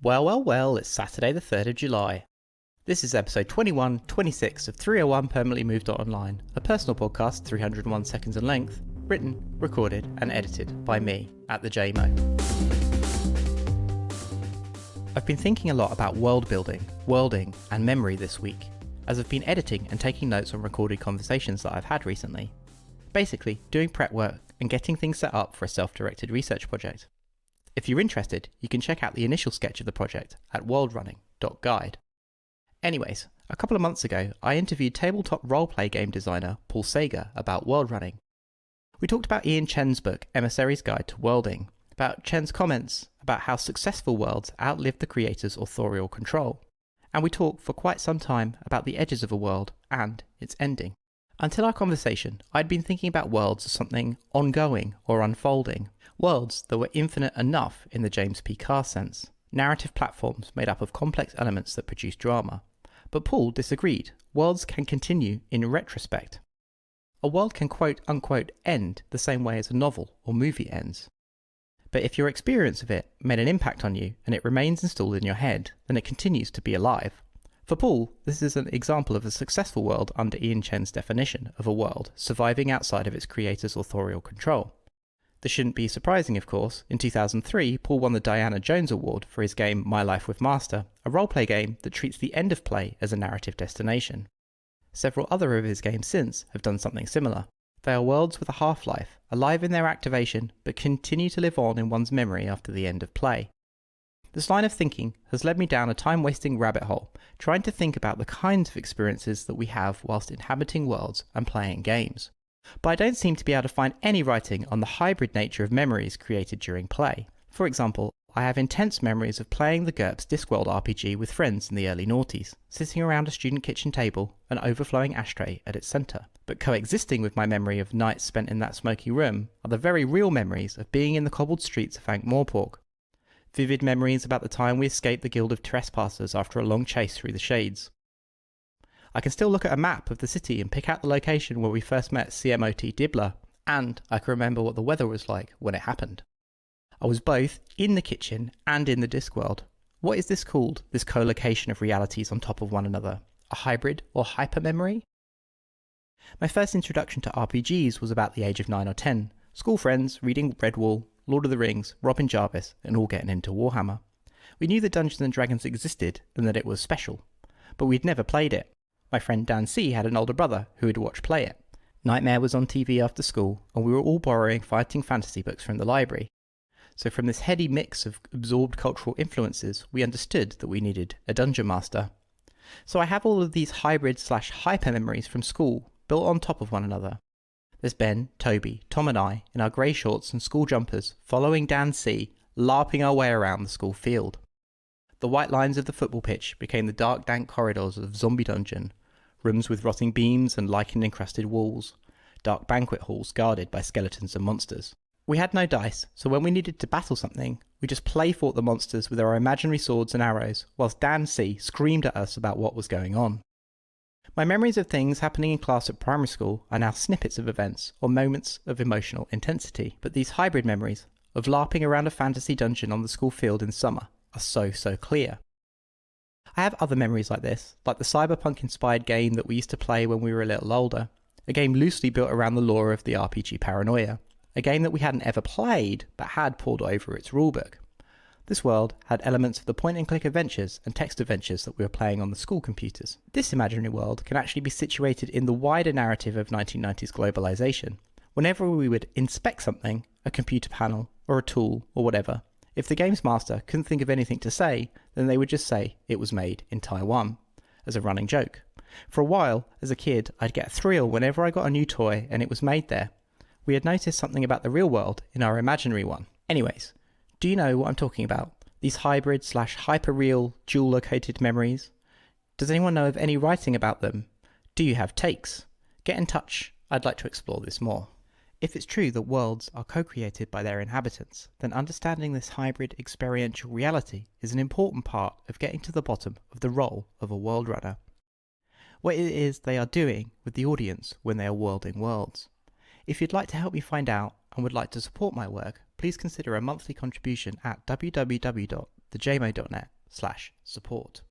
Well, it's Saturday the 3rd of July. This is episode 21-26 of 301 Permanently Moved Online, a personal podcast 301 seconds in length, written, recorded and edited by me, at the JMO. I've been thinking a lot about world building, worlding and memory this week, as I've been editing and taking notes on recorded conversations that I've had recently. Basically, doing prep work and getting things set up for a self-directed research project. If you're interested, you can check out the initial sketch of the project at worldrunning.guide. Anyways, a couple of months ago, I interviewed tabletop roleplay game designer Paul Czege about world running. We talked about Ian Chen's book, Emissary's Guide to Worlding, about Chen's comments about how successful worlds outlive the creator's authorial control, and we talked for quite some time about the edges of a world and its ending. Until our conversation, I'd been thinking about worlds as something ongoing or unfolding, worlds that were infinite enough in the James P. Carr sense, narrative platforms made up of complex elements that produce drama. But Paul disagreed. Worlds can continue in retrospect. A world can quote-unquote end the same way as a novel or movie ends. But if your experience of it made an impact on you and it remains installed in your head, then it continues to be alive. For Paul, this is an example of a successful world under Ian Chen's definition of a world surviving outside of its creator's authorial control. This shouldn't be surprising, of course. In 2003, Paul won the Diana Jones Award for his game My Life with Master, a roleplay game that treats the end of play as a narrative destination. Several other of his games since have done something similar. They are worlds with a half-life, alive in their activation, but continue to live on in one's memory after the end of play. This line of thinking has led me down a time-wasting rabbit hole, trying to think about the kinds of experiences that we have whilst inhabiting worlds and playing games. But I don't seem to be able to find any writing on the hybrid nature of memories created during play. For example, I have intense memories of playing the GURPS Discworld RPG with friends in the early noughties, sitting around a student kitchen table, an overflowing ashtray at its centre. But coexisting with my memory of nights spent in that smoky room are the very real memories of being in the cobbled streets of Ankh-Morpork. Vivid memories about the time we escaped the Guild of Trespassers after a long chase through the shades. I can still look at a map of the city and pick out the location where we first met CMOT Dibbler, and I can remember what the weather was like when it happened. I was both in the kitchen and in the Discworld. What is this called, this co-location of realities on top of one another? A hybrid or hypermemory? My first introduction to RPGs was about the age of 9 or 10. School friends reading Redwall, Lord of the Rings, Robin Jarvis, and all getting into Warhammer. We knew that Dungeons and Dragons existed and that it was special, but we'd never played it. My friend Dan C had an older brother who would watch play it. Nightmare was on TV after school, and we were all borrowing fighting fantasy books from the library. So from this heady mix of absorbed cultural influences, we understood that we needed a dungeon master. So I have all of these hybrid/hyper memories from school built on top of one another. There's Ben, Toby, Tom and I in our grey shorts and school jumpers following Dan C, LARPing our way around the school field. The white lines of the football pitch became the dark dank corridors of Zombie Dungeon, rooms with rotting beams and lichen-encrusted walls, dark banquet halls guarded by skeletons and monsters. We had no dice, so when we needed to battle something, we just play-fought the monsters with our imaginary swords and arrows, whilst Dan C screamed at us about what was going on. My memories of things happening in class at primary school are now snippets of events or moments of emotional intensity, but these hybrid memories of LARPing around a fantasy dungeon on the school field in summer are so clear. I have other memories like this, like the cyberpunk-inspired game that we used to play when we were a little older, a game loosely built around the lore of the RPG Paranoia, a game that we hadn't ever played but had pored over its rulebook. This world had elements of the point-and-click adventures and text adventures that we were playing on the school computers. This imaginary world can actually be situated in the wider narrative of 1990s globalization. Whenever we would inspect something, a computer panel, or a tool, or whatever, if the games master couldn't think of anything to say, then they would just say it was made in Taiwan, as a running joke. For a while, as a kid, I'd get a thrill whenever I got a new toy and it was made there. We had noticed something about the real world in our imaginary one. Anyways, do you know what I'm talking about? These hybrid/hyper-real, dual-located memories? Does anyone know of any writing about them? Do you have takes? Get in touch. I'd like to explore this more. If it's true that worlds are co-created by their inhabitants, then understanding this hybrid experiential reality is an important part of getting to the bottom of the role of a world runner. What it is they are doing with the audience when they are worlding worlds. If you'd like to help me find out and would like to support my work, please consider a monthly contribution at www thejmo.net/support.